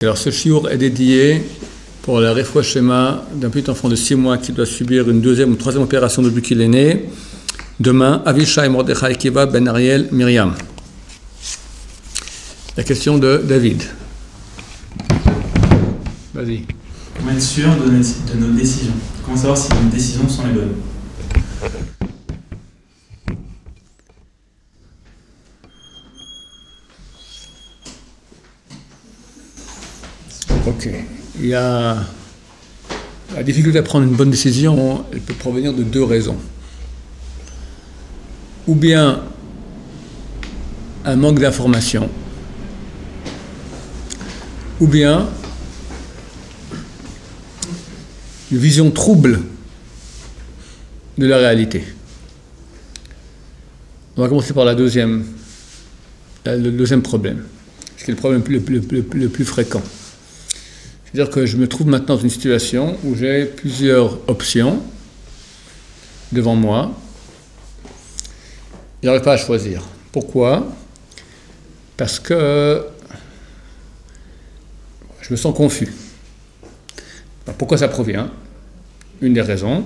Alors ce shiur est dédié pour la réfoua schéma d'un petit enfant de 6 mois qui doit subir une 2e ou 3e opération depuis qu'il est né. Demain, Avishai Mordechai Kiva Ben Ariel Myriam. La question de David. Vas-y. Comment être sûr de nos décisions? Comment savoir si nos décisions sont les bonnes? Ok. Il y a la difficulté à prendre une bonne décision, elle peut provenir de 2 raisons. Ou bien un manque d'information, ou bien une vision trouble de la réalité. On va commencer par le deuxième problème, ce qui est le problème le plus fréquent. C'est-à-dire que je me trouve maintenant dans une situation où j'ai plusieurs options devant moi. Je n'arrive pas à choisir. Pourquoi? Parce que je me sens confus. Alors pourquoi ça provient? Une des raisons,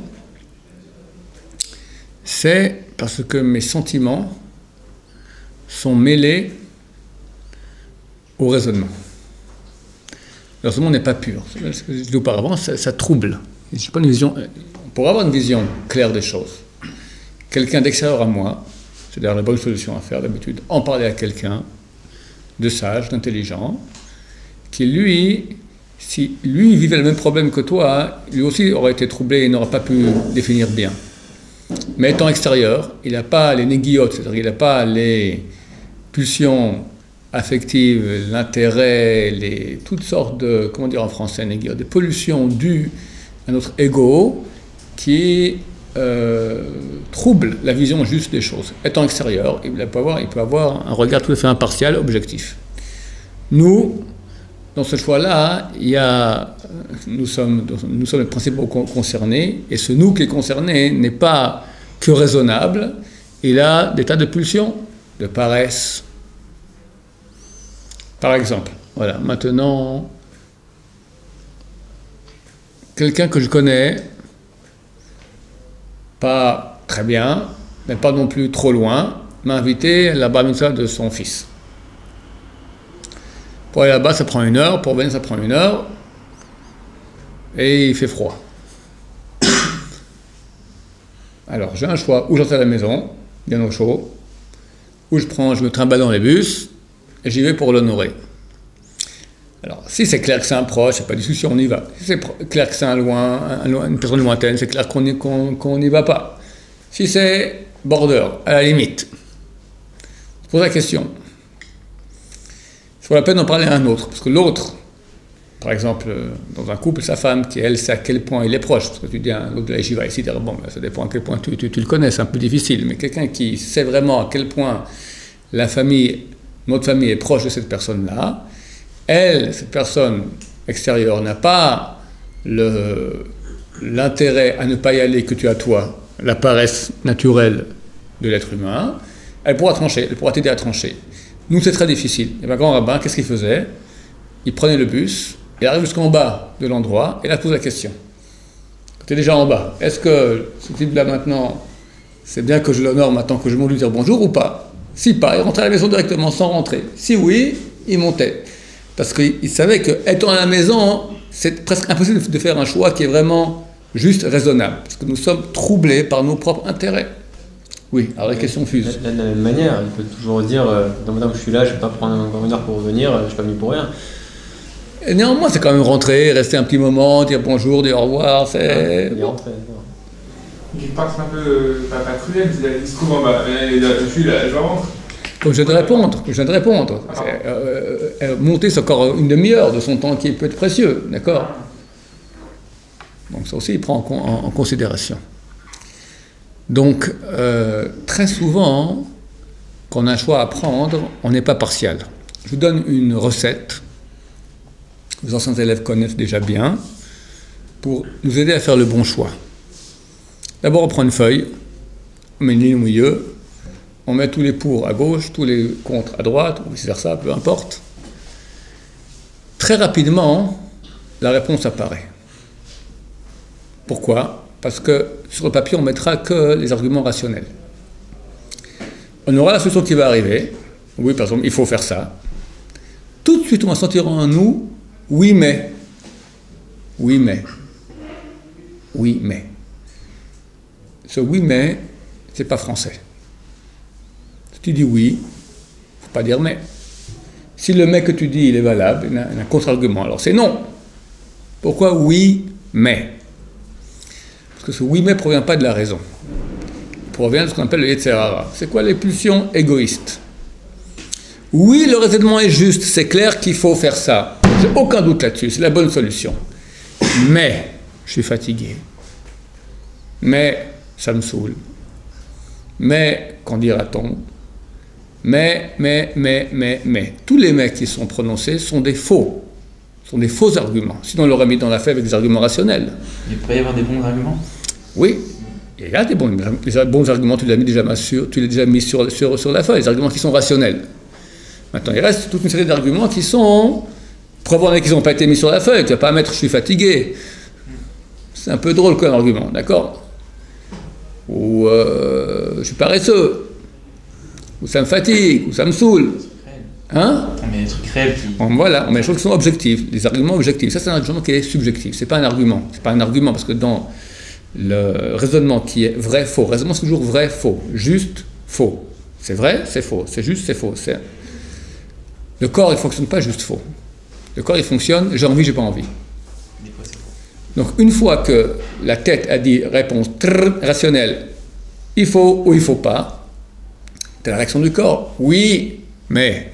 c'est parce que mes sentiments sont mêlés au raisonnement. Le raisonnement n'est pas pur. Ce que je disais auparavant, ça trouble. Pas une vision, pour avoir une vision claire des choses, quelqu'un d'extérieur à moi, c'est d'ailleurs la bonne solution à faire d'habitude, en parler à quelqu'un de sage, d'intelligent, qui lui, si lui vivait le même problème que toi, lui aussi aurait été troublé et n'aurait pas pu définir bien. Mais étant extérieur, il n'a pas les néguillotes, c'est-à-dire il n'a pas les pulsions affectives, l'intérêt, toutes sortes de, comment dire en français, néguillotes, des pollutions dues à notre ego qui trouble la vision juste des choses. Étant extérieur, il peut avoir un regard tout à fait impartial, objectif. Nous, dans ce choix-là, nous sommes les principaux concernés, et ce nous qui est concerné n'est pas que raisonnable, il a des tas de pulsions, de paresse. Par exemple, voilà, maintenant, quelqu'un que je connais, pas très bien, mais pas non plus trop loin, m'a invité à la bar mitzvah de son fils. Pour aller là-bas, ça prend 1 heure, pour venir, ça prend 1 heure, et il fait froid. Alors, j'ai un choix, ou j'entre à la maison, bien au chaud, ou je me trimballe dans les bus, et j'y vais pour l'honorer. Alors, si c'est clair que c'est un proche, il n'y a pas de discussion, on y va. Si c'est clair que c'est une personne lointaine, c'est clair qu'on n'y va pas. Si c'est border, à la limite, je pose la question. Il faut la peine d'en parler à un autre, parce que l'autre, par exemple, dans un couple, sa femme, qui elle sait à quel point il est proche, parce que tu dis à un autre de la yeshiva ici, bon, ben, ça dépend à quel point tu le connais, c'est un peu difficile, mais quelqu'un qui sait vraiment à quel point notre famille est proche de cette personne-là, cette personne extérieure n'a pas l'intérêt à ne pas y aller que tu as toi, la paresse naturelle de l'être humain, elle pourra trancher, elle pourra t'aider à trancher. Nous, c'est très difficile. Et ma grand rabbin, qu'est-ce qu'il faisait? Il prenait le bus, il arrive jusqu'en bas de l'endroit, et là, il pose la question. Quand tu es déjà en bas, est-ce que ce type-là maintenant, c'est bien que je l'honore maintenant que je monte lui dire bonjour ou pas? Si pas, il rentrait à la maison directement sans rentrer. Si oui, il montait. Parce qu'il savait qu'étant à la maison, c'est presque impossible de faire un choix qui est vraiment juste raisonnable. Parce que nous sommes troublés par nos propres intérêts. Oui, alors la question fuse. De la même manière, il peut toujours dire dans le moment où je suis là, je ne vais pas prendre encore 1 heure pour revenir, je ne suis pas venu pour rien. Et néanmoins, c'est quand même rentrer, rester un petit moment, dire bonjour, dire au revoir, c'est. Il est rentré. Quelque part, c'est un peu pas cruel, il se trouve en bas, mais je suis là, je rentre. Comme je viens de répondre. Monter, c'est encore 1 demi-heure de son temps qui peut être précieux, d'accord? Donc ça aussi, il prend en considération. Donc, très souvent, quand on a un choix à prendre, on n'est pas partial. Je vous donne une recette, que les anciens élèves connaissent déjà bien, pour nous aider à faire le bon choix. D'abord, on prend une feuille, on met une ligne au milieu, on met tous les pour à gauche, tous les contre à droite, ou vice-versa, peu importe. très rapidement, la réponse apparaît. Pourquoi? Parce que sur le papier, on ne mettra que les arguments rationnels. On aura la solution qui va arriver. Oui, par exemple, il faut faire ça. Tout de suite, on va sentir en nous, oui, mais. Oui, mais. Oui, mais. Ce oui, mais, c'est pas français. Si tu dis oui, il ne faut pas dire mais. Si le mais que tu dis, il est valable, il y a un contre-argument. Alors c'est non. Pourquoi oui, mais? Parce que ce oui, mais ne provient pas de la raison. Il provient de ce qu'on appelle le Yetzer Hara. C'est quoi les pulsions égoïstes? Oui, le raisonnement est juste, c'est clair qu'il faut faire ça. J'ai aucun doute là-dessus, c'est la bonne solution. Mais, je suis fatigué. Mais, ça me saoule. Mais, qu'en dira-t-on? Mais. Tous les mais qui sont prononcés sont des faux. Sont des faux arguments. Sinon, on l'aurait mis dans la feuille avec des arguments rationnels. Il peut y avoir des bons arguments? Oui, il y a des bons arguments, tu les as déjà mis sur la feuille, les arguments qui sont rationnels. Maintenant, il reste toute une série d'arguments qui sont... Probablement qu'ils n'ont pas été mis sur la feuille, tu ne vas pas mettre « je suis fatigué ». C'est un peu drôle comme argument, d'accord? Ou « je suis paresseux », ou « ça me fatigue », ou « ça me saoule ». Hein? On met des trucs réels qui... Voilà, on met des choses qui sont objectives, des arguments objectifs. Ça, c'est un argument qui est subjectif, c'est pas un argument. C'est pas un argument parce que dans le raisonnement qui est vrai-faux, raisonnement c'est toujours vrai-faux, juste-faux. C'est vrai, c'est faux, c'est juste, c'est faux. Le corps, il ne fonctionne pas juste faux. Le corps, il fonctionne, j'ai envie, j'ai pas envie. Donc, une fois que la tête a dit réponse rationnelle, il faut ou il ne faut pas, tu as la réaction du corps. Oui, mais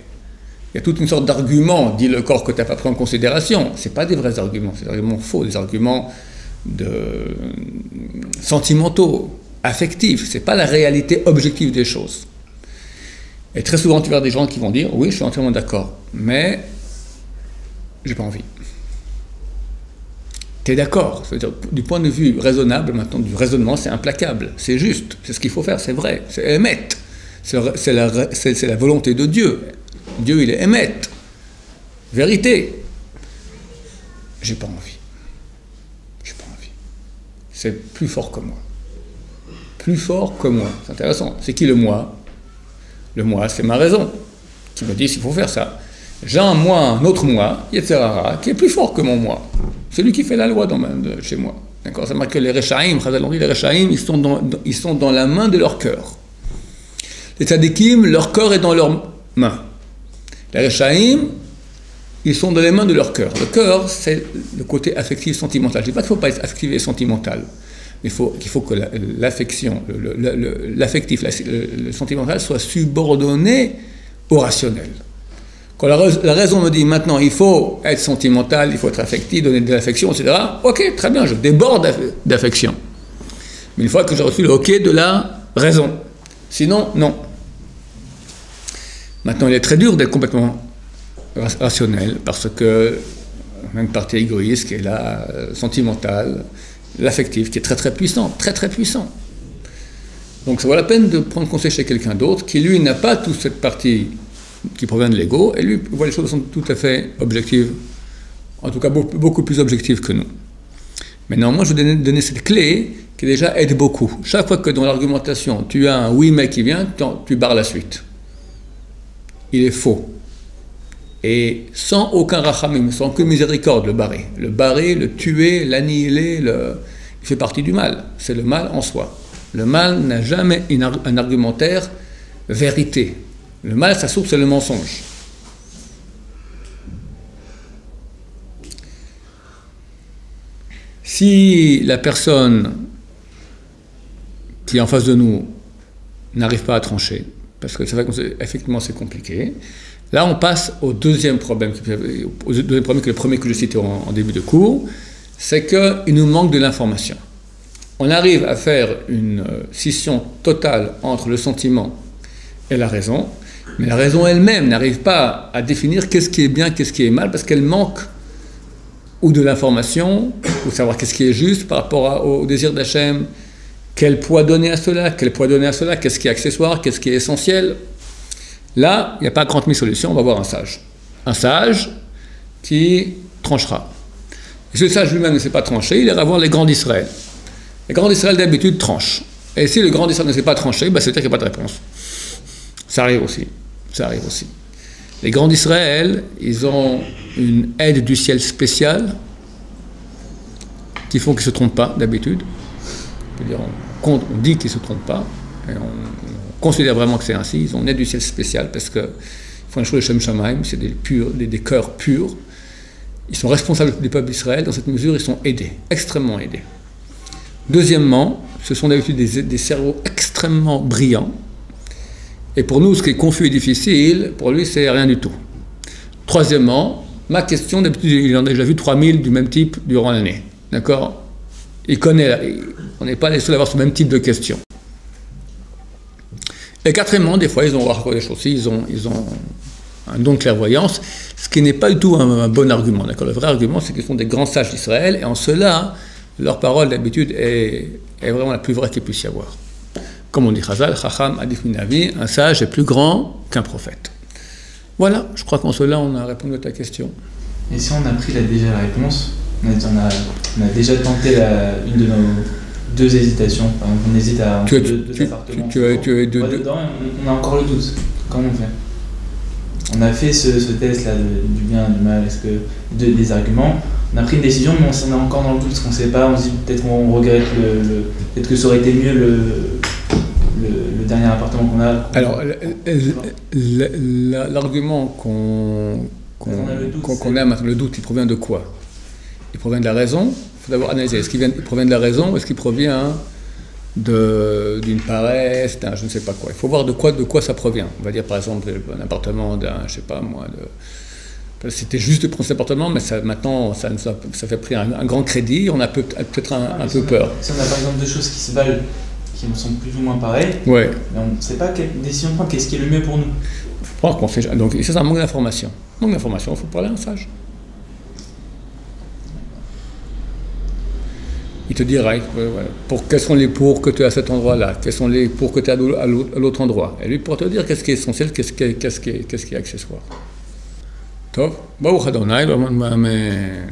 il y a toute une sorte d'arguments, dit le corps, que tu n'as pas pris en considération. Ce n'est pas des vrais arguments, c'est des arguments faux, des arguments sentimentaux, affectifs. Ce n'est pas la réalité objective des choses. Et très souvent, tu verras des gens qui vont dire « Oui, je suis entièrement d'accord, mais j'ai pas envie. » Tu es d'accord, c'est-à-dire du point de vue raisonnable, maintenant, du raisonnement, c'est implacable, c'est juste, c'est ce qu'il faut faire, c'est vrai, c'est émettre. C'est la volonté de Dieu. Dieu, il est émettre. Vérité. J'ai pas envie. J'ai pas envie. C'est plus fort que moi. Plus fort que moi. C'est intéressant. C'est qui le moi? Le moi, c'est ma raison, qui me dit s'il faut faire ça. J'ai un moi, un autre moi, Yetzer Hara, qui est plus fort que mon moi. C'est lui qui fait la loi chez moi. D'accord? Ça marque que les Rechaïm, les Rechaïm, ils sont dans la main de leur cœur. Les Tzadikim, leur corps est dans leurs mains. Les Rechaïm, ils sont dans les mains de leur cœur. Le cœur, c'est le côté affectif, sentimental. Je ne dis pas qu'il ne faut pas être affectif et sentimental. Il faut que l'affection, l'affectif, le sentimental soit subordonné au rationnel. Quand la raison me dit maintenant il faut être sentimental, il faut être affectif, donner de l'affection, etc. Ok, très bien, je déborde d'affection. Mais une fois que j'ai reçu le ok de la raison. Sinon, non. Maintenant, il est très dur d'être complètement rationnel parce que même partie égoïste qui est là, sentimentale, l'affectif qui est très très puissant, très très puissant. Donc ça vaut la peine de prendre conseil chez quelqu'un d'autre qui lui n'a pas toute cette partie qui provient de l'ego et lui voit les choses sont tout à fait objectives, en tout cas beaucoup plus objectives que nous. Maintenant, moi je vais donner cette clé qui déjà aide beaucoup. Chaque fois que dans l'argumentation tu as un oui mais qui vient, tu barres la suite. Il est faux. Et sans aucun rachamim, sans aucune miséricorde, le barrer, le tuer, l'annihiler, il fait partie du mal. C'est le mal en soi. Le mal n'a jamais un argumentaire vérité. Le mal, sa source, c'est le mensonge. Si la personne qui est en face de nous n'arrive pas à trancher, parce que c'est vrai qu'effectivement c'est compliqué, là, on passe au deuxième problème, qui est le premier que je citais en début de cours, c'est qu'il nous manque de l'information. On arrive à faire une scission totale entre le sentiment et la raison, mais la raison elle-même n'arrive pas à définir qu'est-ce qui est bien, qu'est-ce qui est mal, parce qu'elle manque ou de l'information, ou savoir qu'est-ce qui est juste par rapport au désir d'Hachem, quel poids donner à cela, qu'est-ce qui est accessoire, qu'est-ce qui est essentiel. Là, il n'y a pas 30 000 solutions, on va voir un sage. Un sage, qui tranchera. Et si le sage lui-même ne sait pas trancher, il ira voir les grands d'Israël. Les grands d'Israël d'habitude tranchent. Et si le grand d'Israël ne sait pas trancher, c'est-à-dire qu'il n'y a pas de réponse. Ça arrive aussi. Les grands d'Israël, ils ont une aide du ciel spéciale qui font qu'ils ne se trompent pas d'habitude. On dit qu'ils ne se trompent pas, et on considère vraiment que c'est ainsi. Ils ont une aide du ciel spéciale parce qu'ils font un show de Shem Shamaim, c'est des cœurs purs. Ils sont responsables du peuple d'Israël. Dans cette mesure, ils sont aidés, extrêmement aidés. Deuxièmement, ce sont d'habitude des cerveaux extrêmement brillants. Et pour nous, ce qui est confus et difficile, pour lui, c'est rien du tout. Troisièmement, ma question, d'habitude, il en a déjà vu 3000 du même type durant l'année. D'accord? Il connaît, on n'est pas les seuls à avoir ce même type de questions. Et quatrièmement, des fois, ils ont encore des choses aussi, ils ont un don de clairvoyance, ce qui n'est pas du tout un bon argument. D'accord? Le vrai argument, c'est qu'ils sont des grands sages d'Israël, et en cela, leur parole, d'habitude, est vraiment la plus vraie qu'il puisse y avoir. Comme on dit Chazal, Chacham Adif min Navi, un sage est plus grand qu'un prophète. Voilà, je crois qu'en cela, on a répondu à ta question. Et si on a pris déjà la réponse, on a déjà tenté une de nos deux hésitations, par exemple, on hésite à entre deux appartements. On a encore le doute. Comment on fait? On a fait ce test-là du bien, du mal, des arguments. On a pris une décision, mais on est encore dans le doute, parce qu'on ne sait pas, on se dit peut-être qu'on regrette, peut-être que ça aurait été mieux le dernier appartement qu'on a. Alors, l'argument qu'on a maintenant, le doute, il provient de quoi? Il provient de la raison. Il faut d'abord analyser. Est-ce qu'il provient de la raison ou est-ce qu'il provient d'une paresse, je ne sais pas quoi? Il faut voir de quoi ça provient. On va dire par exemple un appartement je sais pas moi, c'était juste de prendre cet appartement, mais maintenant ça fait pris un grand crédit, on a peut-être un peu peur. Si on a par exemple deux choses qui se valent, qui me semblent plus ou moins pareilles, ouais. Mais on ne sait pas quelle décision prendre, qu'est-ce qui est le mieux pour nous. Je crois qu'on fait, donc c'est un manque d'information. Manque d'information, il faut parler à un sage. Il te dira, quels sont les pour que tu es à cet endroit-là, quels sont les pour que tu es à l'autre endroit. Et lui pourra te dire qu'est-ce qui est essentiel, qu'est-ce qui est accessoire. Tov, Baruch Adonai, Amen.